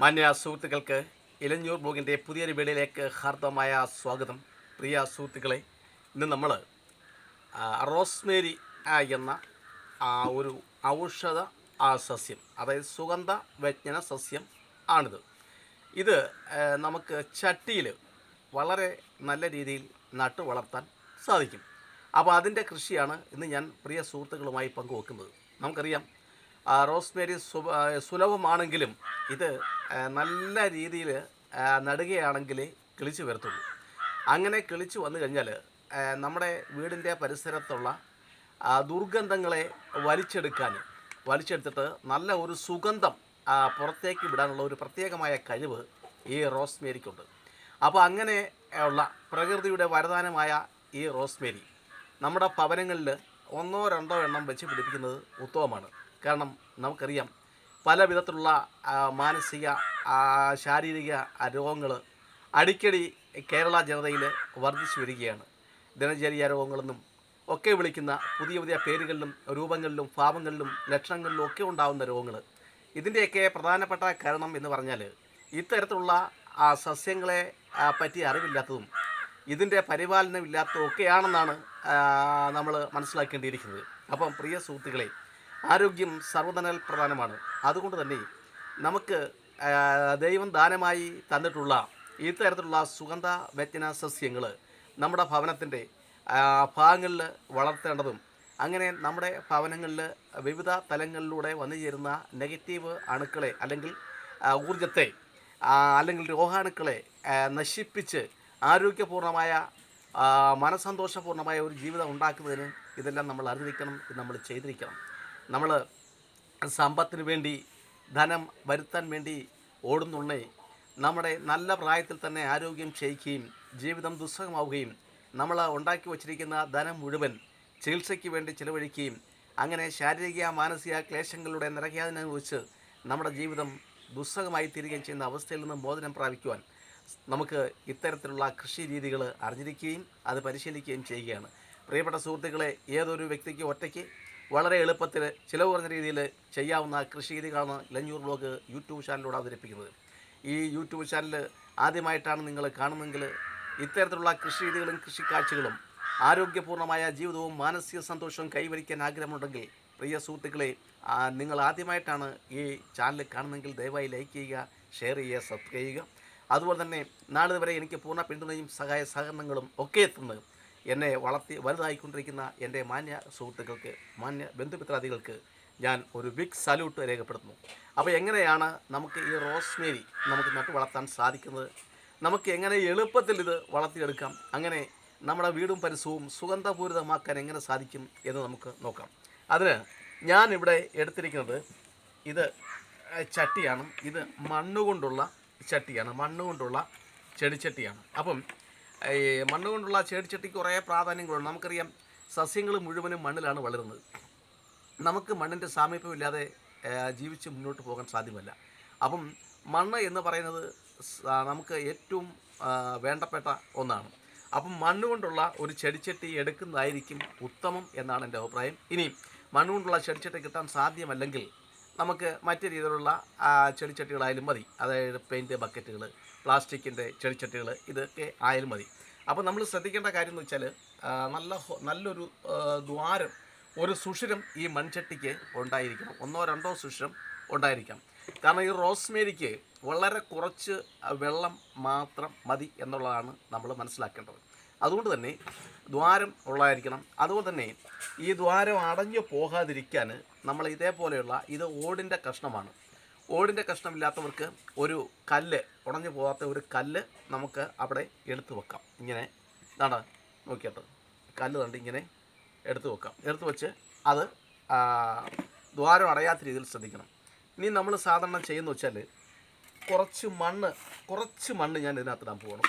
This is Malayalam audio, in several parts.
മാന്യ സുഹൃത്തുക്കൾക്ക് ഇലഞ്ഞൂർ ബ്ലോഗിൻ്റെ പുതിയൊരു വീഡിയോയിലേക്ക് ഹാർദമായ സ്വാഗതം. പ്രിയ സുഹൃത്തുക്കളെ, ഇന്ന് നമ്മൾ റോസ്മേരി എന്ന ഒരു ഔഷധ സസ്യം, അതായത് സുഗന്ധ വ്യഞ്ജന സസ്യം ആണിത്. ഇത് നമുക്ക് ചട്ടിയിൽ വളരെ നല്ല രീതിയിൽ നട്ടു വളർത്താൻ സാധിക്കും. അപ്പോൾ അതിൻ്റെ കൃഷിയാണ് ഇന്ന് ഞാൻ പ്രിയ സുഹൃത്തുക്കളുമായി പങ്കുവെക്കുന്നത്. നമുക്കറിയാം, റോസ്മേരി സുലഭമാണെങ്കിലും ഇത് നല്ല രീതിയിൽ നടുകയാണെങ്കിൽ കിളിച്ച് വരത്തുള്ളൂ. അങ്ങനെ കിളിച്ച് വന്നു കഴിഞ്ഞാൽ നമ്മുടെ വീടിൻ്റെ പരിസരത്തുള്ള ദുർഗന്ധങ്ങളെ വലിച്ചെടുത്തിട്ട് നല്ല ഒരു സുഗന്ധം പുറത്തേക്ക് വിടാനുള്ള ഒരു പ്രത്യേകമായ കഴിവ് ഈ റോസ്മേരിക്കുണ്ട്. അപ്പോൾ അങ്ങനെ ഉള്ള പ്രകൃതിയുടെ വരദാനമായ ഈ റോസ്മേരി നമ്മുടെ ഭവനങ്ങളിൽ 1-2 എണ്ണം വെച്ച് പിടിപ്പിക്കുന്നത് ഉത്തമമാണ്. കാരണം നമുക്കറിയാം, പല വിധത്തിലുള്ള മാനസിക ശാരീരിക രോഗങ്ങൾ അടിക്കടി കേരള ജനതയിൽ വർദ്ധിച്ചു വരികയാണ്. ദിനചര്യ രോഗങ്ങളെന്നും ഒക്കെ വിളിക്കുന്ന പുതിയ പുതിയ പേരുകളിലും രൂപങ്ങളിലും ഭാവങ്ങളിലും ലക്ഷണങ്ങളിലും ഒക്കെ ഉണ്ടാകുന്ന രോഗങ്ങൾ. ഇതിൻ്റെയൊക്കെ പ്രധാനപ്പെട്ട കാരണം എന്ന് പറഞ്ഞാൽ ഇത്തരത്തിലുള്ള സസ്യങ്ങളെ പറ്റി അറിവില്ലാത്തതും ഇതിൻ്റെ പരിപാലനമില്ലാത്തതും ഒക്കെയാണെന്നാണ് നമ്മൾ മനസ്സിലാക്കേണ്ടിയിരിക്കുന്നത്. അപ്പം പ്രിയ സുഹൃത്തുക്കളെ, ആരോഗ്യം സർവ്വധനാൽ പ്രധാനമാണ്. അതുകൊണ്ട് തന്നെ നമുക്ക് ദൈവം ദാനമായി തന്നിട്ടുള്ള ഇത്തരത്തിലുള്ള സുഗന്ധ വ്യഞ്ജന സസ്യങ്ങൾ നമ്മുടെ ഭവനത്തിൻ്റെ ഭാഗങ്ങളിൽ വളർത്തേണ്ടതും, അങ്ങനെ നമ്മുടെ ഭവനങ്ങളിൽ വിവിധ തലങ്ങളിലൂടെ വന്നു ചേരുന്ന നെഗറ്റീവ് അണുക്കളെ അല്ലെങ്കിൽ ഊർജത്തെ അല്ലെങ്കിൽ രോഗാണുക്കളെ നശിപ്പിച്ച് ആരോഗ്യപൂർണമായ മനസ്സന്തോഷപൂർണമായ ഒരു ജീവിതം ഉണ്ടാക്കുന്നതിന് ഇതെല്ലാം നമ്മൾ അറിഞ്ഞിരിക്കണം, ഇത് നമ്മൾ ചെയ്തിരിക്കണം. നമ്മൾ സമ്പത്തിന് വേണ്ടി, ധനം വരുത്താൻ വേണ്ടി ഓടുന്നുള്ളേ നമ്മുടെ നല്ല പ്രായത്തിൽ തന്നെ ആരോഗ്യം ക്ഷയിക്കുകയും ജീവിതം ദുസ്സഹമാവുകയും നമ്മൾ ഉണ്ടാക്കി വച്ചിരിക്കുന്ന ധനം മുഴുവൻ ചികിത്സയ്ക്ക് വേണ്ടി ചിലവഴിക്കുകയും അങ്ങനെ ശാരീരിക മാനസിക ക്ലേശങ്ങളുടെ നിറയ്ക്കാതിനനുഭവിച്ച് നമ്മുടെ ജീവിതം ദുസ്സഹമായി തീരുകയും ചെയ്യുന്ന അവസ്ഥയിൽ നിന്ന് മോചനം പ്രാപിക്കുവാൻ നമുക്ക് ഇത്തരത്തിലുള്ള കൃഷി രീതികൾ അറിഞ്ഞിരിക്കുകയും അത് പരിശീലിക്കുകയും ചെയ്യുകയാണ്. പ്രിയപ്പെട്ട സുഹൃത്തുക്കളെ, ഏതൊരു വ്യക്തിക്ക് ഒറ്റയ്ക്ക് വളരെ എളുപ്പത്തിൽ ചിലവ് കുറഞ്ഞ രീതിയിൽ ചെയ്യാവുന്ന കൃഷി രീതികളാണ് ഇലഞ്ഞൂർ ബ്ലോഗ് യൂട്യൂബ് ചാനലിലൂടെ അവതരിപ്പിക്കുന്നത്. ഈ യൂട്യൂബ് ചാനൽ ആദ്യമായിട്ടാണ് നിങ്ങൾ കാണുന്നതെങ്കിൽ ഇത്തരത്തിലുള്ള കൃഷി രീതികളും കൃഷിക്കാഴ്ചകളും ആരോഗ്യപൂർണമായ ജീവിതവും മാനസിക സന്തോഷവും കൈവരിക്കാൻ ആഗ്രഹമുണ്ടെങ്കിൽ പ്രിയ സുഹൃത്തുക്കളെ, നിങ്ങൾ ആദ്യമായിട്ടാണ് ഈ ചാനൽ കാണുന്നതെങ്കിൽ ദയവായി ലൈക്ക് ചെയ്യുക, ഷെയർ ചെയ്യുക, സബ്സ്ക്രൈബ് ചെയ്യുക. അതുപോലെ തന്നെ നാളെ വരെ എനിക്ക് പൂർണ്ണ പിന്തുണയും സഹകരണങ്ങളും ഒക്കെ എത്തുന്നത് എന്നെ വളർത്തി വലുതായിക്കൊണ്ടിരിക്കുന്ന എൻ്റെ മാന്യ സുഹൃത്തുക്കൾക്ക്, മാന്യ ബന്ധുമിത്രാദികൾക്ക് ഞാൻ ഒരു ബിഗ് സല്യൂട്ട് രേഖപ്പെടുത്തുന്നു. അപ്പോൾ എങ്ങനെയാണ് നമുക്ക് ഈ റോസ്മേരി നമുക്ക് നട്ടു വളർത്താൻ സാധിക്കുന്നത്, നമുക്ക് എങ്ങനെ എളുപ്പത്തിൽ ഇത് വളർത്തിയെടുക്കാം, അങ്ങനെ നമ്മുടെ വീടും പരിസരവും സുഗന്ധപൂരിതമാക്കാൻ എങ്ങനെ സാധിക്കും എന്ന് നമുക്ക് നോക്കാം. അതിന് ഞാനിവിടെ എടുത്തിരിക്കുന്നത് ഇത് ചട്ടിയാണ്. ഇത് മണ്ണുകൊണ്ടുള്ള ചട്ടിയാണ്, മണ്ണുകൊണ്ടുള്ള ചെടിച്ചട്ടിയാണ്. അപ്പം ഈ മണ്ണുകൊണ്ടുള്ള ചെടിച്ചട്ടിക്ക് കുറേ പ്രാധാന്യങ്ങളുണ്ട്. നമുക്കറിയാം, സസ്യങ്ങൾ മുഴുവനും മണ്ണിലാണ് വളരുന്നത്. നമുക്ക് മണ്ണിൻ്റെ സാമീപ്യമില്ലാതെ ജീവിച്ച് മുന്നോട്ട് പോകാൻ സാധ്യമല്ല. അപ്പം മണ്ണ് എന്ന് പറയുന്നത് നമുക്ക് ഏറ്റവും വേണ്ടപ്പെട്ട ഒന്നാണ്. അപ്പം മണ്ണുകൊണ്ടുള്ള ഒരു ചെടിച്ചട്ടി എടുക്കുന്നതായിരിക്കും ഉത്തമം എന്നാണ് എൻ്റെ അഭിപ്രായം. ഇനി മണ്ണുകൊണ്ടുള്ള ചെടിച്ചട്ടി കിട്ടാൻ സാധ്യമല്ലെങ്കിൽ നമുക്ക് മറ്റു രീതിയിലുള്ള ചെടിച്ചട്ടികളായാലും മതി. അതായത് പെയിൻറ്റ് ബക്കറ്റുകൾ, പ്ലാസ്റ്റിക്കിൻ്റെ ചെടിച്ചട്ടികൾ, ഇതൊക്കെ ആയാലും മതി. അപ്പോൾ നമ്മൾ ശ്രദ്ധിക്കേണ്ട കാര്യം എന്ന് വെച്ചാൽ നല്ലൊരു ദ്വാരം, ഒരു സുഷിരം ഈ മൺചട്ടിക്ക് ഉണ്ടായിരിക്കണം. 1-2 സുഷിരം ഉണ്ടായിരിക്കാം. കാരണം ഈ റോസ്മേരിക്ക് വളരെ കുറച്ച് വെള്ളം മാത്രം മതി എന്നുള്ളതാണ് നമ്മൾ മനസ്സിലാക്കേണ്ടത്. അതുകൊണ്ട് തന്നെ ദ്വാരം ഉള്ളതായിരിക്കണം. അതുപോലെ തന്നെ ഈ ദ്വാരം അടഞ്ഞു പോകാതിരിക്കാൻ നമ്മൾ ഇതേപോലെയുള്ള, ഇത് ഓടിൻ്റെ കഷ്ണമാണ്. ഓടിൻ്റെ കഷ്ണമില്ലാത്തവർക്ക് ഒരു കല്ല്, ഉടഞ്ഞു പോകാത്ത ഒരു കല്ല് നമുക്ക് അവിടെ എടുത്തു വെക്കാം. ഇങ്ങനെ ഇതാണ് നോക്കിയിട്ട് കല്ല് കണ്ട് ഇങ്ങനെ എടുത്തു വെക്കാം. എടുത്തു വെച്ച് അത് ദ്വാരം അടയാത്ത രീതിയിൽ ശ്രദ്ധിക്കണം. ഇനി നമ്മൾ സാധാരണ ചെയ്യുന്ന വെച്ചാൽ കുറച്ച് മണ്ണ് ഞാൻ ഇതിനകത്തിടാൻ പോകണം.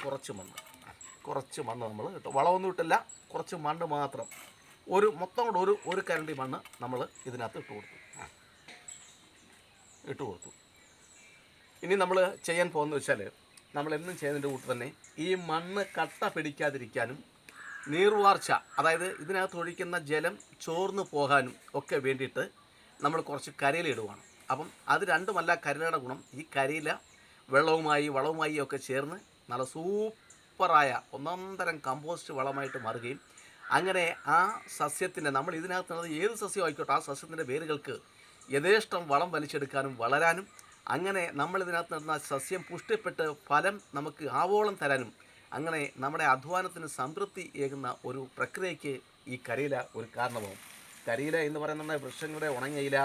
കുറച്ച് മണ്ണ് നമ്മൾ ഇട്ടു, വളമൊന്നും ഇട്ടില്ല, കുറച്ച് മണ്ണ് മാത്രം, മൊത്തം കൂടെ ഒരു കരണ്ടി മണ്ണ് നമ്മൾ ഇതിനകത്ത് ഇട്ട് കൊടുത്തു. ഇനി നമ്മൾ ചെയ്യാൻ പോകുന്നത് വെച്ചാൽ, നമ്മളെന്നും ചെയ്യുന്നതിൻ്റെ കൂട്ട് തന്നെ ഈ മണ്ണ് കട്ട പിടിക്കാതിരിക്കാനും നീർവാർച്ച, അതായത് ഇതിനകത്ത് ഒഴിക്കുന്ന ജലം ചോർന്നു പോകാനും ഒക്കെ വേണ്ടിയിട്ട് നമ്മൾ കുറച്ച് കരിയില ഇടുവാണ്. അപ്പം അത് രണ്ടുമല്ല കരിയിലയുടെ ഗുണം. ഈ കരിയില വളവുമായി ഒക്കെ ചേർന്ന് നല്ല സൂപ്പറായ ഒന്നാന്തരം കമ്പോസ്റ്റ് വളമായിട്ട് മാറുകയും അങ്ങനെ ആ സസ്യത്തിൻ്റെ നമ്മൾ ഇതിനകത്തുള്ളത് ഏത് സസ്യം ആയിക്കോട്ടെ ആ സസ്യത്തിൻ്റെ വേരുകൾക്ക് യഥേഷ്ടം വളം വലിച്ചെടുക്കാനും വളരാനും അങ്ങനെ നമ്മൾ ഇതിനകത്ത് നടന്ന സസ്യം പുഷ്ടിപ്പെട്ട് ഫലം നമുക്ക് ആവോളം തരാനും അങ്ങനെ നമ്മുടെ അധ്വാനത്തിന് സംതൃപ്തി ഏകുന്ന ഒരു പ്രക്രിയയ്ക്ക് ഈ കരിയില ഒരു കാരണമാകും. കരിയില എന്ന് പറയുന്ന വൃക്ഷങ്ങളുടെ ഉണങ്ങിയ ഇല,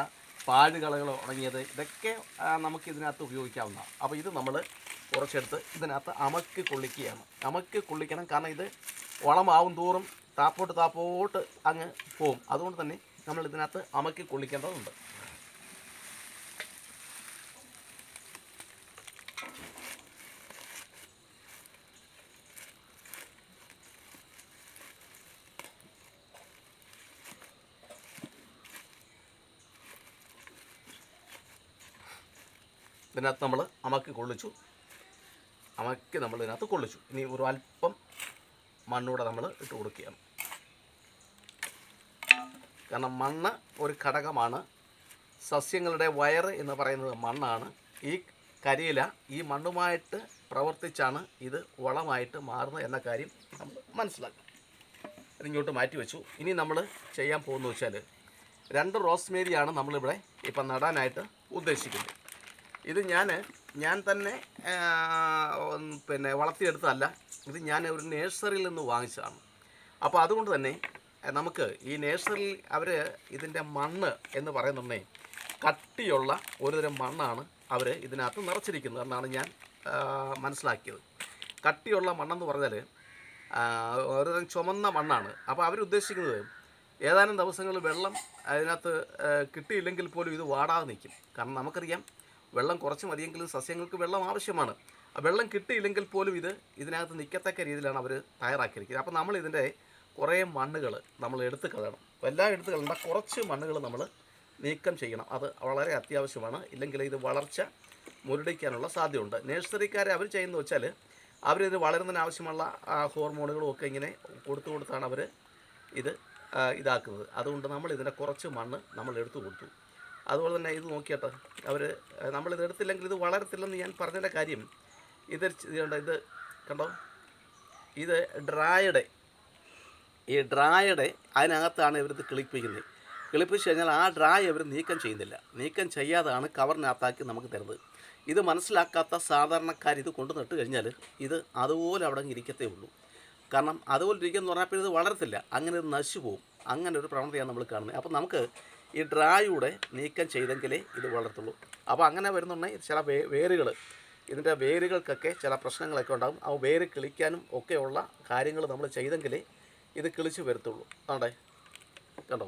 പാഴുകളകൾ ഉണങ്ങിയത്, ഇതൊക്കെ നമുക്ക് ഇതിനകത്ത് ഉപയോഗിക്കാവുന്നതാണ്. അപ്പോൾ ഇത് നമ്മൾ കുറച്ചെടുത്ത് ഇതിനകത്ത് അമക്കി കൊള്ളിക്കുകയാണ്. അമക്കി കൊള്ളിക്കണം, കാരണം ഇത് വളമാവും തോറും താപ്പോട്ട് അങ്ങ് പോവും. അതുകൊണ്ട് തന്നെ നമ്മൾ ഇതിനകത്ത് അമക്കി കൊള്ളിക്കേണ്ടതുണ്ട്. ഇതിനകത്ത് നമ്മൾ അമക്കി കൊള്ളിച്ചു. നമ്മൾ ഇതിനകത്ത് കൊള്ളിച്ചു. ഇനി ഒരു അല്പം മണ്ണൂടെ നമ്മൾ ഇട്ട് കൊടുക്കുകയാണ്. കാരണം മണ്ണ് ഒരു ഘടകമാണ്. സസ്യങ്ങളുടെ വയറ് എന്ന് പറയുന്നത് മണ്ണാണ്. ഈ കരിയില ഈ മണ്ണുമായിട്ട് പ്രവർത്തിച്ചാണ് ഇത് വളമായിട്ട് മാറുന്നത് എന്ന കാര്യം നമ്മൾ മനസ്സിലാക്കണം. ഇതിങ്ങോട്ട് മാറ്റി വെച്ചു. ഇനി നമ്മൾ ചെയ്യാൻ പോകുന്നത് വെച്ചാൽ 2 റോസ്മേരിയാണ് നമ്മളിവിടെ ഇപ്പം നടാനായിട്ട് ഉദ്ദേശിക്കുന്നത്. ഇത് ഞാൻ തന്നെ വളർത്തിയെടുത്തതല്ല, ഇത് ഞാൻ ഒരു നേഴ്സറിയിൽ നിന്ന് വാങ്ങിച്ചതാണ്. അപ്പോൾ അതുകൊണ്ട് തന്നെ നമുക്ക് ഈ നേഴ്സറിയിൽ അവർ ഇതിൻ്റെ മണ്ണ് എന്ന് പറയുന്നുണ്ടെങ്കിൽ കട്ടിയുള്ള ഒരുതരം മണ്ണാണ് അവർ ഇതിനകത്ത് നിറച്ചിരിക്കുന്നത് എന്നാണ് ഞാൻ മനസ്സിലാക്കിയത്. കട്ടിയുള്ള മണ്ണെന്ന് പറഞ്ഞാൽ ഒരുതരം ചുമന്ന മണ്ണാണ്. അപ്പോൾ അവരുദ്ദേശിക്കുന്നത് ഏതാനും ദിവസങ്ങൾ വെള്ളം അതിനകത്ത് കിട്ടിയില്ലെങ്കിൽ പോലും ഇത് വാടാതെ നിൽക്കും. കാരണം നമുക്കറിയാം വെള്ളം കുറച്ച് മതിയെങ്കിലും സസ്യങ്ങൾക്ക് വെള്ളം ആവശ്യമാണ്. വെള്ളം കിട്ടിയില്ലെങ്കിൽ പോലും ഇതിനകത്ത് നിൽക്കത്തക്ക രീതിയിലാണ് അവർ തയ്യാറാക്കിയിരിക്കുന്നത്. അപ്പോൾ നമ്മൾ ഇതിൻ്റെ കുറേ മണ്ണുകൾ നമ്മൾ എടുത്ത് കളയണം. എല്ലാം എടുത്ത് കളയണ്ട, കുറച്ച് മണ്ണുകൾ നമ്മൾ നീക്കം ചെയ്യണം. അത് വളരെ അത്യാവശ്യമാണ്. ഇല്ലെങ്കിൽ ഇത് വളർച്ച മുരടിക്കാനുള്ള സാധ്യതയുണ്ട്. നഴ്സറിക്കാരെ അവർ ചെയ്യുന്നത് വെച്ചാൽ അവരിത് വളരുന്നതിന് ആവശ്യമുള്ള ഹോർമോണുകളും ഒക്കെ ഇങ്ങനെ കൊടുത്താണ് അവർ ഇതാക്കുന്നത്. അതുകൊണ്ട് നമ്മൾ ഇതിൻ്റെ കുറച്ച് മണ്ണ് നമ്മൾ എടുത്തു കൊടുത്തു. അതുപോലെ തന്നെ ഇത് നോക്കിയാട്ടെ, നമ്മളിത് എടുത്തില്ലെങ്കിൽ ഇത് വളരത്തില്ലെന്ന് ഞാൻ പറഞ്ഞതിൻ്റെ കാര്യം ഇത് കണ്ടോ, ഇത് ഡ്രായുടെ അതിനകത്താണ് ഇവരിത് കിളിപ്പിക്കുന്നത്. കിളിപ്പിച്ച് കഴിഞ്ഞാൽ ആ ഡ്രായ് അവർ നീക്കം ചെയ്യുന്നില്ല. നീക്കം ചെയ്യാതാണ് കവറിനകത്താക്കി നമുക്ക് തരുന്നത്. ഇത് മനസ്സിലാക്കാത്ത സാധാരണക്കാർ ഇത് കൊണ്ടു നട്ട് കഴിഞ്ഞാൽ ഇത് അതുപോലെ അവിടെ ഇരിക്കത്തേ ഉള്ളൂ. കാരണം അതുപോലെ ഇരിക്കുമെന്ന് പറഞ്ഞാൽ ഇത് വളരത്തില്ല, അങ്ങനെ ഇത് നശിച്ചു പോകും. അങ്ങനെ ഒരു പ്രവണതയാണ് നമ്മൾ കാണുന്നത്. അപ്പോൾ നമുക്ക് ഈ ഡ്രായുടെ നീക്കം ചെയ്തെങ്കിലേ ഇത് വളർത്തുള്ളൂ. അപ്പോൾ അങ്ങനെ വരുന്നുണ്ടെങ്കിൽ ചില വേരുകൾ, ഇതിൻ്റെ വേരുകൾക്കൊക്കെ ചില പ്രശ്നങ്ങളൊക്കെ ഉണ്ടാകും. ആ വേര് കിളിക്കാനും ഒക്കെയുള്ള കാര്യങ്ങൾ നമ്മൾ ചെയ്തെങ്കിലേ ഇത് കിളിച്ച് വരത്തുള്ളൂ. കണ്ടോ,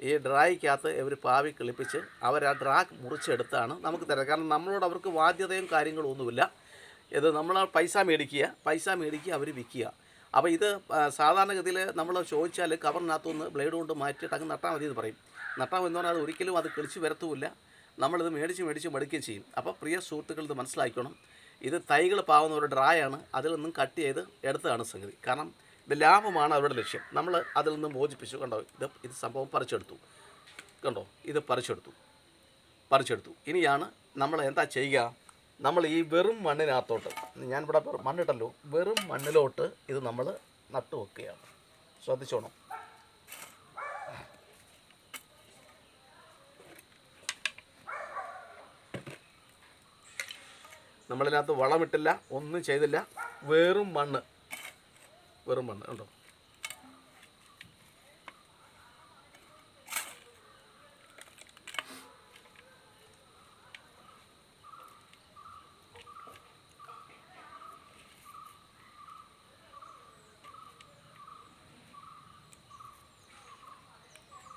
ഈ ഡ്രായ്ക്കകത്ത് ഇവർ പാവി കിളിപ്പിച്ച് അവർ ആ ഡ്രാ മുറിച്ചെടുത്താണ് നമുക്ക് തരാം. കാരണം നമ്മളോട് അവർക്ക് ബാധ്യതയും കാര്യങ്ങളും ഒന്നുമില്ല. ഇത് നമ്മൾ പൈസ മേടിക്കുക അവർ വിൽക്കുക. അപ്പോൾ ഇത് സാധാരണഗതിയിൽ നമ്മൾ ചോദിച്ചാൽ കവറിനകത്തുനിന്ന് ബ്ലേഡ് കൊണ്ട് മാറ്റിയിട്ട് അങ്ങ് നട്ടാൽ മതി എന്ന് പറയും. നട്ടാൽ എന്ന് പറഞ്ഞാൽ അത് ഒരിക്കലും അത് കിളിച്ച് വരത്തുമില്ല. നമ്മളിത് മേടിച്ച് മടുക്കുകയും ചെയ്യും. അപ്പോൾ പ്രിയ സുഹൃത്തുക്കൾ ഇത് മനസ്സിലാക്കണം. ഇത് തൈകൾ പാവുന്ന ഒരു ഡ്രായാണ്, അതിൽ നിന്നും കട്ട് ചെയ്ത് എടുത്തതാണ് സംഗതി. കാരണം ഇത് ലാഭമാണ് അവരുടെ ലക്ഷ്യം. നമ്മൾ അതിൽ നിന്ന് മോചിപ്പിച്ചു. കണ്ടോ, ഇത് സംഭവം പറിച്ചെടുത്തു. കണ്ടോ, ഇത് പറിച്ചെടുത്തു. ഇനിയാണ് നമ്മൾ എന്താ ചെയ്യുക, നമ്മൾ ഈ വെറും മണ്ണിനകത്തോട്ട്, ഞാനിവിടെ മണ്ണിട്ടല്ലോ, വെറും മണ്ണിലോട്ട് ഇത് നമ്മൾ നട്ടു വെക്കുകയാണ്. ശ്രദ്ധിച്ചോണം. നമ്മളിതിനകത്ത് വളമിട്ടില്ല, ഒന്നും ചെയ്തില്ല, വെറും മണ്ണ് ഉണ്ടോ.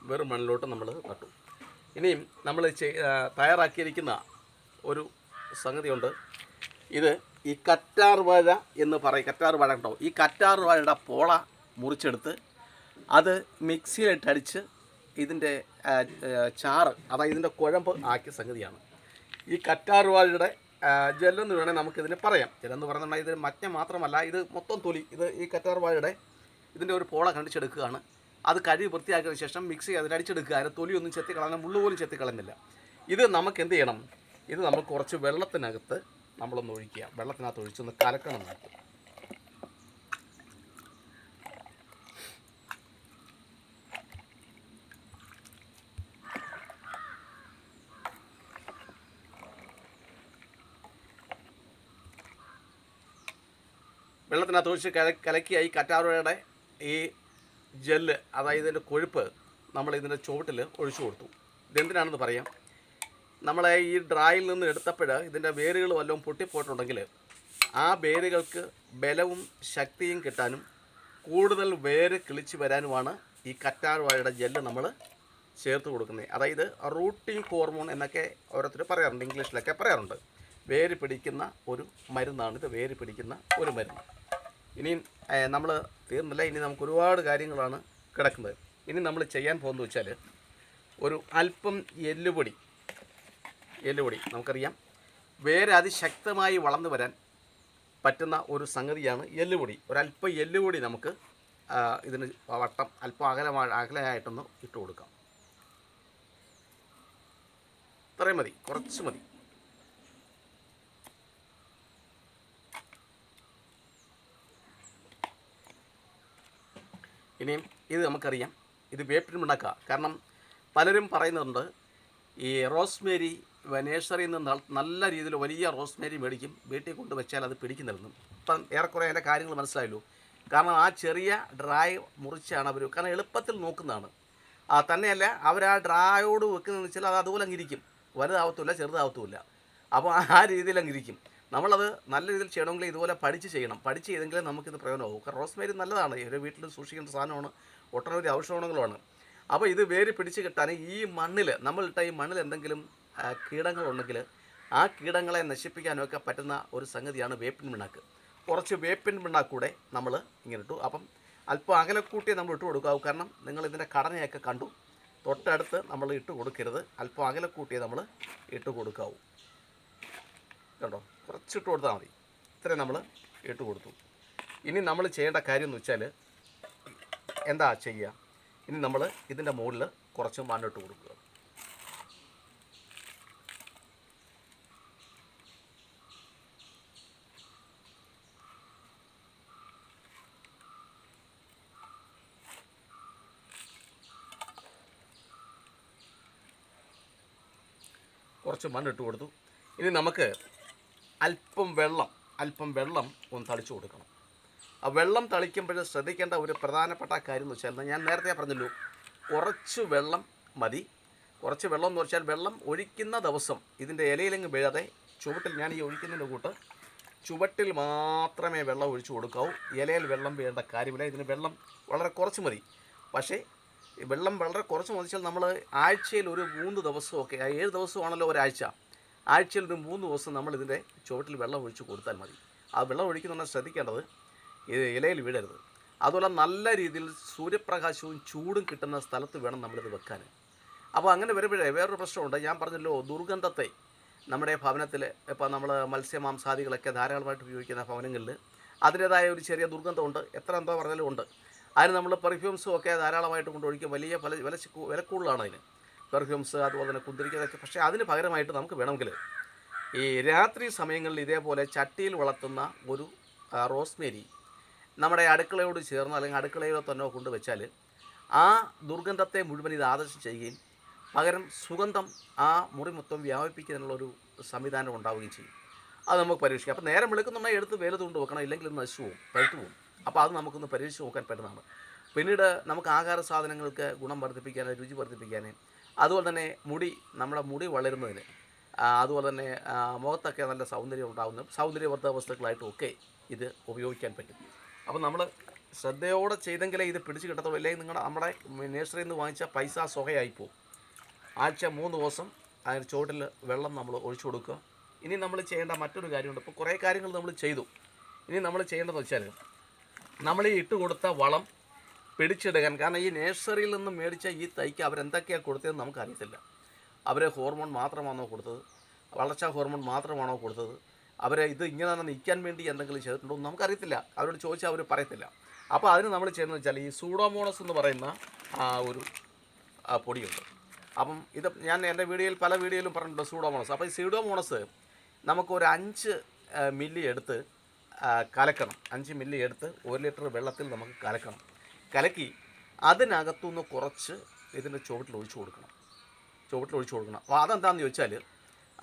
വെറും മണ്ണിലോട്ട് നമ്മൾ നട്ടു. ഇനിയും നമ്മൾ തയ്യാറാക്കിയിരിക്കുന്ന ഒരു സംഗതിയുണ്ട്. ഇത് ഈ കറ്റാർ വാഴ എന്ന് പറയും. കറ്റാർ വാഴ ഉണ്ടോ, ഈ കറ്റാർ വാഴയുടെ പോള മുറിച്ചെടുത്ത് അത് മിക്സിയിലിട്ടടിച്ച് ഇതിൻ്റെ ചാറ്, അതായത് ഇതിൻ്റെ കുഴമ്പ് ആക്കിയ സംഗതിയാണ് ഈ കറ്റാർ വാഴയുടെ ജെല്ലെന്ന് വേണേൽ നമുക്കിതിന് പറയാം. ജെല്ലെന്ന് പറയുന്നുണ്ടെങ്കിൽ ഇത് മഞ്ഞ മാത്രമല്ല, ഇത് മൊത്തം തൊലി. ഇത് ഈ കറ്റാർ വാഴയുടെ ഇതിൻ്റെ ഒരു പോള കണ്ടിച്ചെടുക്കുകയാണ്. അത് കഴുകി വൃത്തിയാക്കിയതിന് ശേഷം മിക്സി അതിലടിച്ചെടുക്കുക. അതിന് തൊലിയൊന്നും ചെത്തിക്കളഞ്ഞ, മുള്ളു പോലും ചെത്തിക്കളയുന്നില്ല. ഇത് നമുക്ക് എന്ത് ചെയ്യണം, ഇത് നമ്മൾ കുറച്ച് വെള്ളത്തിനകത്ത് നമ്മളൊന്ന് ഒഴിക്കുക. വെള്ളത്തിനകത്ത് ഒഴിച്ചൊന്ന് കലക്കണം നമുക്ക്. വെള്ളത്തിനകത്ത് ഒഴിച്ച് കലക്കിയ ഈ കറ്റാർവാഴയുടെ ഈ ജെല്ല്, അതായത് ഇതിൻ്റെ കൊഴുപ്പ് നമ്മൾ ഇതിൻ്റെ ചുവട്ടിൽ ഒഴിച്ചു കൊടുത്തു. ഇതെന്തിനാണെന്ന് പറയാം. നമ്മളെ ഈ ഡ്രായിൽ നിന്ന് എടുത്തപ്പോൾ ഇതിൻ്റെ വേരുകൾ വല്ലതും പൊട്ടിപ്പോയിട്ടുണ്ടെങ്കിൽ ആ വേരുകൾക്ക് ബലവും ശക്തിയും കിട്ടാനും കൂടുതൽ വേര് കിളിച്ച് വരാനുമാണ് ഈ കറ്റാർവാഴയുടെ ജെല്ല് നമ്മൾ ചേർത്ത് കൊടുക്കുന്നത്. അതായത് റൂട്ടിംഗ് ഹോർമോൺ എന്നൊക്കെ ഓരോരുത്തർ പറയാറുണ്ട്, ഇംഗ്ലീഷിലൊക്കെ പറയാറുണ്ട്. വേര് പിടിക്കുന്ന ഒരു മരുന്നാണിത്, വേര് പിടിക്കുന്ന ഒരു മരുന്ന്. ഇനിയും നമ്മൾ തീർന്നില്ല, ഇനി നമുക്ക് ഒരുപാട് കാര്യങ്ങളാണ് കിടക്കുന്നത്. ഇനി നമ്മൾ ചെയ്യാൻ പോകുന്നത് വെച്ചാൽ ഒരു അല്പം എല്ലുപൊടി നമുക്കറിയാം വേര് അതിശക്തമായി വളർന്നു വരാൻ പറ്റുന്ന ഒരു സംഗതിയാണ് എല്ലുപൊടി. ഒരല്പം എല്ലുപൊടി നമുക്ക് ഇതിന് വട്ടം അല്പം അകലെയായിട്ടൊന്ന് ഇട്ട് കൊടുക്കാം. ഇത്രയും മതി, കുറച്ച് മതി. ഇനിയും ഇത് നമുക്കറിയാം, ഇത് വേപ്പിൻ പിണ്ണാക്ക. കാരണം പലരും പറയുന്നുണ്ട് ഈ റോസ്മേരി നേഴ്സറിയിൽ നിന്ന് നല്ല രീതിയിൽ വലിയ റോസ്മേരി മേടിക്കും, വീട്ടിൽ കൊണ്ട് വെച്ചാൽ അത് പിടിക്കുന്നില്ലെന്നും. ഇപ്പം ഏറെക്കുറെ അതിൻ്റെ കാര്യങ്ങൾ മനസ്സിലായല്ലോ. കാരണം ആ ചെറിയ ഡ്രായ് മുറിച്ചാണ് അവർ, കാരണം എളുപ്പത്തിൽ നോക്കുന്നതാണ്. തന്നെയല്ല അവർ ആ ഡ്രായോട് വെക്കുന്നതെന്ന് വെച്ചാൽ അത് അതുപോലെ അങ്ങിരിക്കും, വലുതാവത്തുമില്ല ചെറുതാവത്തുമില്ല. അപ്പോൾ ആ രീതിയിൽ അങ്ങിരിക്കും. നമ്മളത് നല്ല രീതിയിൽ ചെയ്യണമെങ്കിൽ ഇതുപോലെ പഠിച്ച് ചെയ്യണം. പഠിച്ച് ചെയ്തെങ്കിലേ നമുക്കിത് പ്രയോജനമാകും. കാരണം റോസ്മേരി നല്ലതാണ്, ഒരു വീട്ടിൽ സൂക്ഷിക്കേണ്ട സാധനമാണ്, ഒട്ടനവധി ഔഷധഗുണങ്ങളുമാണ്. അപ്പോൾ ഇത് വേര് പിടിച്ച് കിട്ടാൻ ഈ മണ്ണിൽ, നമ്മളിട്ട ഈ മണ്ണിൽ എന്തെങ്കിലും കീടങ്ങളുണ്ടെങ്കിൽ ആ കീടങ്ങളെ നശിപ്പിക്കാനൊക്കെ പറ്റുന്ന ഒരു സംഗതിയാണ് വേപ്പിൻ പിണ്ണാക്ക്. കുറച്ച് വേപ്പിൻ പിണ്ണാക്കൂടെ നമ്മൾ ഇങ്ങനെ ഇട്ടു. അപ്പം അല്പം അകലക്കൂട്ടി നമ്മൾ ഇട്ട് കൊടുക്കാവൂ. കാരണം നിങ്ങൾ ഇതിൻ്റെ ഘടനയൊക്കെ കണ്ടു, തൊട്ടടുത്ത് നമ്മൾ ഇട്ട് കൊടുക്കരുത്, അല്പം അകലക്കൂട്ടിയെ നമ്മൾ ഇട്ട് കൊടുക്കാവൂ. കണ്ടോ, കുറച്ചിട്ട് കൊടുത്താൽ മതി. ഇത്രയും നമ്മൾ ഇട്ട് കൊടുത്തു. ഇനി നമ്മൾ ചെയ്യേണ്ട കാര്യം എന്ന് വെച്ചാൽ എന്താ ചെയ്യുക, ഇനി നമ്മൾ ഇതിൻ്റെ മുകളിൽ കുറച്ച് മണ്ണിട്ട് കൊടുക്കുക. കുറച്ച് മണ്ണിട്ട് കൊടുത്തു. ഇനി നമുക്ക് അല്പം വെള്ളം ഒന്ന് തളിച്ചു കൊടുക്കണം. ആ വെള്ളം തളിക്കുമ്പോൾ ശ്രദ്ധിക്കേണ്ട ഒരു പ്രധാനപ്പെട്ട കാര്യം എന്ന് വെച്ചാൽ, ഞാൻ നേരത്തെ പറഞ്ഞല്ലോ, കുറച്ച് വെള്ളം മതി. കുറച്ച് വെള്ളം എന്ന് വെച്ചാൽ വെള്ളം ഒഴിക്കുന്ന ദിവസം ഇതിൻ്റെ ഇലയിലെങ്ങും വീഴാതെ ചുവട്ടിൽ, ഞാൻ ഈ ഒഴിക്കുന്നതിൻ്റെ കൂട്ട് ചുവട്ടിൽ മാത്രമേ വെള്ളം ഒഴിച്ചു കൊടുക്കാവൂ. ഇലയിൽ വെള്ളം വീഴേണ്ട കാര്യമില്ല. ഇതിന് വെള്ളം വളരെ കുറച്ച് മതി. പക്ഷേ വെള്ളം വളരെ കുറച്ച് മതിച്ചാൽ നമ്മൾ ആഴ്ചയിൽ ഒരു 3 ദിവസമൊക്കെ, 7 ദിവസമാണല്ലോ ഒരാഴ്ച, ആഴ്ചയിൽ ഒരു 3 ദിവസം നമ്മൾ ഇതിൻ്റെ ചുവട്ടിൽ വെള്ളം ഒഴിച്ച് കൊടുത്താൽ മതി. ആ വെള്ളം ഒഴിക്കുന്നുണ്ടെങ്കിൽ ശ്രദ്ധിക്കേണ്ടത് ഇത് ഇലയിൽ വീഴരുത്. അതുപോലെ നല്ല രീതിയിൽ സൂര്യപ്രകാശവും ചൂടും കിട്ടുന്ന സ്ഥലത്ത് വേണം നമ്മളിത് വെക്കാൻ. അപ്പോൾ അങ്ങനെ വരുമ്പോഴേ വേറൊരു പ്രശ്നമുണ്ട്. ഞാൻ പറഞ്ഞല്ലോ, ദുർഗന്ധത്തെ നമ്മുടെ ഭവനത്തിൽ, ഇപ്പോൾ നമ്മൾ മത്സ്യമാംസാദികളൊക്കെ ധാരാളമായിട്ട് ഉപയോഗിക്കുന്ന ഭവനങ്ങളിൽ അതിൻ്റേതായ ഒരു ചെറിയ ദുർഗന്ധമുണ്ട്. എന്തോ പറഞ്ഞാലും ഉണ്ട്. അതിന് നമ്മൾ പെർഫ്യൂംസും ഒക്കെ ധാരാളമായിട്ട് കൊണ്ടൊഴിക്കും. വലിയ വില കൂടുതലാണ് അതിന്, പെർഫ്യൂംസ് അതുപോലെ തന്നെ കുന്തിരിക്കതൊക്കെ. പക്ഷേ അതിന് പകരമായിട്ട് നമുക്ക് വേണമെങ്കിൽ ഈ രാത്രി സമയങ്ങളിൽ ഇതേപോലെ ചട്ടിയിൽ വളർത്തുന്ന ഒരു റോസ്മേരി നമ്മുടെ അടുക്കളയോട് ചേർന്ന് അല്ലെങ്കിൽ അടുക്കളയിലോ തന്നെ കൊണ്ടുവച്ചാൽ ആ ദുർഗന്ധത്തെ മുഴുവൻ ഇത് ആദർശം ചെയ്യുകയും പകരം സുഗന്ധം ആ മുറി മൊത്തം വ്യാപിപ്പിക്കുന്നതിനുള്ളൊരു സംവിധാനം ഉണ്ടാവുകയും ചെയ്യും. അത് നമുക്ക് പരീക്ഷിക്കാം. അപ്പോൾ നേരം വിളിക്കുന്നുണ്ടെങ്കിൽ എടുത്ത് വെയിലത്ത് കൊണ്ട് വെക്കണം, ഇല്ലെങ്കിൽ ഇത് നശിച്ചു പോകും, പഴുത്തു പോകും. അപ്പോൾ അത് നമുക്കൊന്ന് പരീക്ഷിച്ച് നോക്കാൻ പറ്റുന്നതാണ്. പിന്നീട് നമുക്ക് ആഹാര സാധനങ്ങൾക്ക് ഗുണം വർദ്ധിപ്പിക്കാൻ, രുചി വർദ്ധിപ്പിക്കാൻ, അതുപോലെ തന്നെ നമ്മുടെ മുടി വളരുന്നതിന്, അതുപോലെ തന്നെ മുഖത്തൊക്കെ നല്ല സൗന്ദര്യം ഉണ്ടാകുന്ന സൗന്ദര്യവർദ്ധക വസ്തുക്കളായിട്ടും ഒക്കെ ഇത് ഉപയോഗിക്കാൻ പറ്റും. അപ്പോൾ നമ്മൾ ശ്രദ്ധയോടെ ചെയ്തെങ്കിലേ ഇത് പിടിച്ച് കിട്ടത്തുള്ളൂ. അല്ലെങ്കിൽ നമ്മുടെ നേഴ്സറിയിൽ നിന്ന് വാങ്ങിച്ച പൈസ സ്വഹയായിപ്പോവും. ആഴ്ച 3 ദിവസം അതിന് ചുവട്ടിൽ വെള്ളം നമ്മൾ ഒഴിച്ചു കൊടുക്കുക. ഇനി നമ്മൾ ചെയ്യേണ്ട മറ്റൊരു കാര്യമുണ്ട്. ഇപ്പോൾ കുറേ കാര്യങ്ങൾ നമ്മൾ ചെയ്തു. ഇനി നമ്മൾ ചെയ്യേണ്ടതെന്ന് വെച്ചാൽ നമ്മൾ ഈ ഇട്ട് കൊടുത്ത വളം പിടിച്ചെടുക്കാൻ, കാരണം ഈ നേഴ്സറിയിൽ നിന്ന് മേടിച്ച ഈ തൈക്ക് അവരെന്തൊക്കെയാണ് കൊടുത്തതെന്ന് നമുക്കറിയത്തില്ല. അവർ ഹോർമോൺ മാത്രമാണോ കൊടുത്തത്, വളർച്ചാ ഹോർമോൺ മാത്രമാണോ കൊടുത്തത്, അവർ ഇത് ഇങ്ങനെ തന്നെ നിൽക്കാൻ വേണ്ടി എന്തെങ്കിലും ചെയ്തിട്ടുണ്ടോ എന്ന് നമുക്കറിയത്തില്ല. അവരോട് ചോദിച്ചാൽ അവർ പറയത്തില്ല. അപ്പോൾ അതിന് നമ്മൾ ചെയ്യുന്നത് വെച്ചാൽ ഈ സൂഡോമോണസ് എന്ന് പറയുന്ന ഒരു പൊടിയുണ്ട്. അപ്പം ഇത് ഞാൻ എൻ്റെ പല വീഡിയോയിലും പറഞ്ഞിട്ടുണ്ട് സൂഡോമോണസ്. അപ്പോൾ ഈ സൂഡോമോണസ് നമുക്കൊരു 5 മില്ലി എടുത്ത് കലക്കണം. 5 മില്ലി എടുത്ത് 1 ലിറ്റർ വെള്ളത്തിൽ നമുക്ക് കലക്കണം. കലക്കി അതിനകത്തുനിന്ന് കുറച്ച് ഇതിൻ്റെ ചുവട്ടിൽ ഒഴിച്ചു കൊടുക്കണം. അപ്പോൾ അതെന്താണെന്ന് ചോദിച്ചാൽ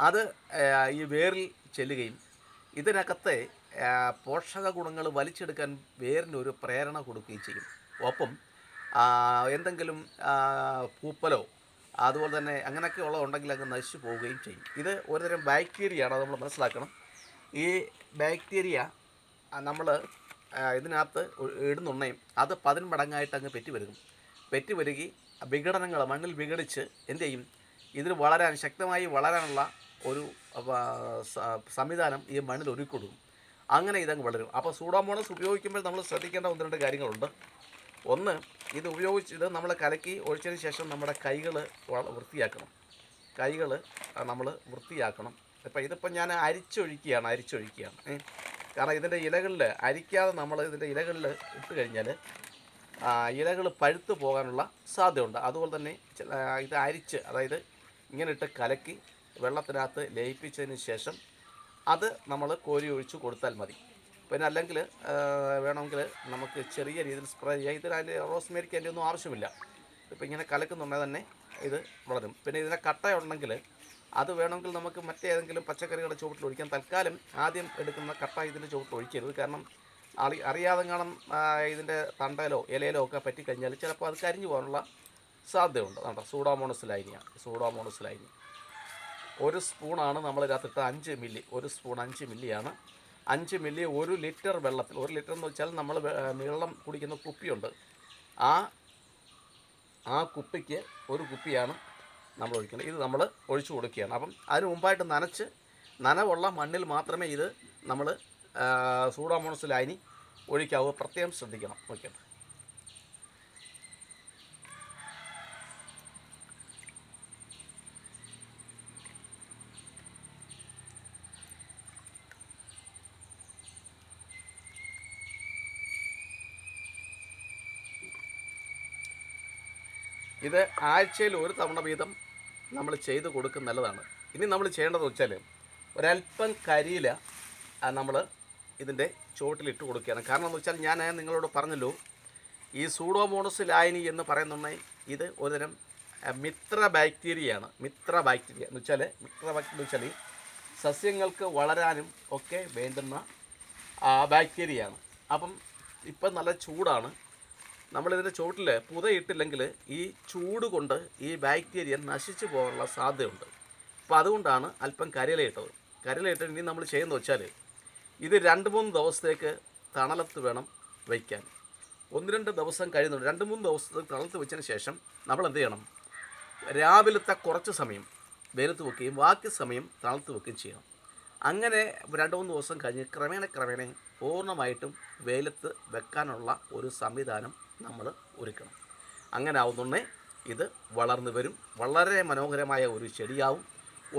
അത് ഈ വേരിൽ ചെല്ലുകയും ഇതിനകത്തെ പോഷക ഗുണങ്ങൾ വലിച്ചെടുക്കാൻ വേരിനൊരു പ്രേരണ കൊടുക്കുകയും ചെയ്യും. ഒപ്പം എന്തെങ്കിലും പൂപ്പലോ അതുപോലെ തന്നെ അങ്ങനെയൊക്കെ ഉണ്ടെങ്കിൽ അങ്ങ് നശിച്ചു പോവുകയും ചെയ്യും. ഇത് ഒരുതരം ബാക്ടീരിയയാണ്, അത് നമ്മൾ മനസ്സിലാക്കണം. ഈ ബാക്ടീരിയ നമ്മൾ ഇതിനകത്ത് ഇടുന്നുണ്ടെങ്കിൽ അത് 10 മടങ്ങായിട്ട് അങ്ങ് പെറ്റി വരികി വിഘടനങ്ങൾ മണ്ണിൽ വിഘടിച്ച് എന്ത് ചെയ്യും, ഇതിന് ശക്തമായി വളരാനുള്ള ഒരു സംവിധാനം ഈ മണ്ണിൽ ഒരുക്കി കൊടുക്കും. അങ്ങനെ ഇതങ്ങ് വളരും. അപ്പോൾ സൂഡോമോണസ് ഉപയോഗിക്കുമ്പോൾ നമ്മൾ ശ്രദ്ധിക്കേണ്ട 1-2 കാര്യങ്ങളുണ്ട്. ഒന്ന്, ഇത് നമ്മൾ കലക്കി ഒഴിച്ചതിന് ശേഷം നമ്മുടെ കൈകൾ വൃത്തിയാക്കണം. നമ്മൾ വൃത്തിയാക്കണം. ഇതിപ്പോൾ ഞാൻ അരിച്ചൊഴിക്കുകയാണ്. കാരണം ഇതിൻ്റെ ഇലകളിൽ അരിക്കാതെ നമ്മൾ ഇതിൻ്റെ ഇലകളിൽ ഇട്ട് കഴിഞ്ഞാൽ ഇലകൾ പഴുത്ത് പോകാനുള്ള സാധ്യതയുണ്ട്. അതുപോലെ തന്നെ ഇത് അരിച്ച്, അതായത് ഇങ്ങനെ ഇട്ട് കലക്കി വെള്ളത്തിനകത്ത് ലയിപ്പിച്ചതിന് ശേഷം അത് നമ്മൾ കോരി ഒഴിച്ച് കൊടുത്താൽ മതി. പിന്നെ അല്ലെങ്കിൽ വേണമെങ്കിൽ നമുക്ക് ചെറിയ രീതിയിൽ സ്പ്രേ ചെയ്യാം. അതിൻ്റെ റോസ്മേരിക്ക് അതിൻ്റെ ഒന്നും ആവശ്യമില്ല. ഇപ്പോൾ ഇങ്ങനെ കലക്കുന്നുണ്ടെങ്കിൽ തന്നെ ഇത് വളരും. പിന്നെ ഇതിൻ്റെ കട്ടയുണ്ടെങ്കിൽ അത് വേണമെങ്കിൽ നമുക്ക് മറ്റേതെങ്കിലും പച്ചക്കറികളുടെ ചുവട്ടിൽ ഒഴിക്കാം. തൽക്കാലം ആദ്യം എടുക്കുന്ന കട്ട ഇതിൻ്റെ ചുവട്ടിൽ ഒഴിക്കരുത്. കാരണം അറിയാതെ കാണും ഇതിൻ്റെ തണ്ടയിലോ ഇലയിലോ ഒക്കെ പറ്റിക്കഴിഞ്ഞാൽ ചിലപ്പോൾ അത് കരിഞ്ഞു പോകാനുള്ള സാധ്യതയുണ്ട്. കേട്ടോ, സൂഡോമോണസ് ലൈനി 1 സ്പൂണാണ് നമ്മൾ ഇതിനകത്തിട്ട് 5 മില്ലി. 1 സ്പൂൺ 5 മില്ലിയാണ്. 5 മില്ലി 1 ലിറ്റർ വെള്ളത്തിൽ. 1 ലിറ്റർ എന്ന് വെച്ചാൽ നമ്മൾ വെള്ളം കുടിക്കുന്ന കുപ്പിയുണ്ട്, ആ കുപ്പിക്ക് 1 കുപ്പിയാണ് നമ്മൾ ഒഴിക്കുന്നത്. ഇത് നമ്മൾ ഒഴിച്ചു കൊടുക്കുകയാണ്. അപ്പം അതിന് മുമ്പായിട്ട് നനവുള്ള മണ്ണിൽ മാത്രമേ ഇത് നമ്മൾ സൂഡോമോണസ് ലൈനി ഒഴിക്കാവൂ. പ്രത്യേകം ശ്രദ്ധിക്കണം. ഓക്കെ, ഇത് ആഴ്ചയിൽ 1 തവണ വീതം നമ്മൾ ചെയ്ത് കൊടുക്കുന്ന നല്ലതാണ്. ഇനി നമ്മൾ ചെയ്യേണ്ടതെന്ന് വെച്ചാൽ ഒരല്പം കരിയില നമ്മൾ ഇതിൻ്റെ ചുവട്ടിലിട്ട് കൊടുക്കുകയാണ്. കാരണം എന്ന് വെച്ചാൽ ഞാൻ നിങ്ങളോട് പറഞ്ഞല്ലോ, ഈ സൂഡോമോണസ് ലായനി എന്ന് പറയുന്നുണ്ടെങ്കിൽ ഇത് ഒരുതരം മിത്ര ബാക്ടീരിയയാണ്. മിത്ര ബാക്ടീരിയ എന്ന് വെച്ചാൽ സസ്യങ്ങൾക്ക് വളരാനും ഒക്കെ വേണ്ടുന്ന ബാക്ടീരിയയാണ്. അപ്പം ഇപ്പം നല്ല ചൂടാണ്. നമ്മളിതിൻ്റെ ചുവട്ടിൽ പുതയിട്ടില്ലെങ്കിൽ ഈ ചൂട് കൊണ്ട് ഈ ബാക്ടീരിയ നശിച്ചു പോകാനുള്ള സാധ്യതയുണ്ട്. അപ്പോൾ അതുകൊണ്ടാണ് അല്പം കരിയിലയിട്ടത്. ഇനി നമ്മൾ ചെയ്യുന്നത് വെച്ചാൽ ഇത് 2-3 ദിവസത്തേക്ക് തണലത്ത് വേണം വയ്ക്കാൻ. 1-2 ദിവസം കഴിയുന്നുണ്ട്. 2-3 ദിവസത്തേക്ക് തണലത്ത് വെച്ചതിന് ശേഷം നമ്മൾ എന്ത് ചെയ്യണം, രാവിലത്തെ കുറച്ച് സമയം വെയിലത്ത് വെക്കുകയും ബാക്കി സമയം തണലത്ത് വെക്കുകയും ചെയ്യണം. അങ്ങനെ 2-3 ദിവസം കഴിഞ്ഞ് ക്രമേണ പൂർണ്ണമായിട്ടും വെയിലത്ത് വെക്കാനുള്ള ഒരു സംവിധാനം നമ്മൾ ഒരുക്കണം. അങ്ങനെ ആവുന്നുണ്ടെങ്കിൽ ഇത് വളർന്നു വരും. വളരെ മനോഹരമായ ഒരു ചെടിയാവും.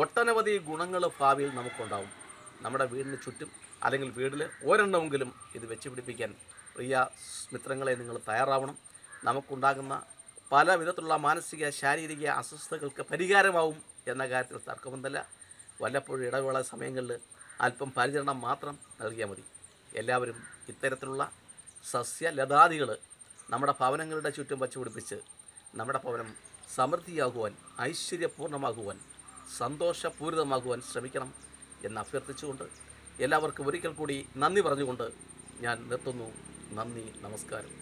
ഒട്ടനവധി ഗുണങ്ങൾ ഭാവിയിൽ നമുക്കുണ്ടാവും. നമ്മുടെ വീടിന് ചുറ്റും അല്ലെങ്കിൽ വീട്ടിൽ ഒരെണ്ണമെങ്കിലും ഇത് വെച്ച് പിടിപ്പിക്കാൻ പ്രിയ മിത്രങ്ങളെ നിങ്ങൾ തയ്യാറാവണം. നമുക്കുണ്ടാകുന്ന പല വിധത്തിലുള്ള മാനസിക ശാരീരിക അസ്വസ്ഥതകൾക്ക് പരിഹാരമാവും എന്ന കാര്യത്തിൽ തർക്കമൊന്നുമില്ല. വല്ലപ്പോഴും ഇടവേള സമയങ്ങളിൽ അല്പം പരിചരണം മാത്രം നൽകിയാൽ മതി. എല്ലാവരും ഇത്തരത്തിലുള്ള സസ്യലതാദികൾ നമ്മുടെ ഭവനങ്ങളുടെ ചുറ്റും വച്ചുപിടിപ്പിച്ച് നമ്മുടെ ഭവനം സമൃദ്ധിയാകുവാൻ, ഐശ്വര്യപൂർണ്ണമാകുവാൻ, സന്തോഷപൂരിതമാകുവാൻ ശ്രമിക്കണം എന്ന് അഭ്യർത്ഥിച്ചുകൊണ്ട് എല്ലാവർക്കും ഒരിക്കൽ കൂടി നന്ദി പറഞ്ഞുകൊണ്ട് ഞാൻ നിർത്തുന്നു. നന്ദി, നമസ്കാരം.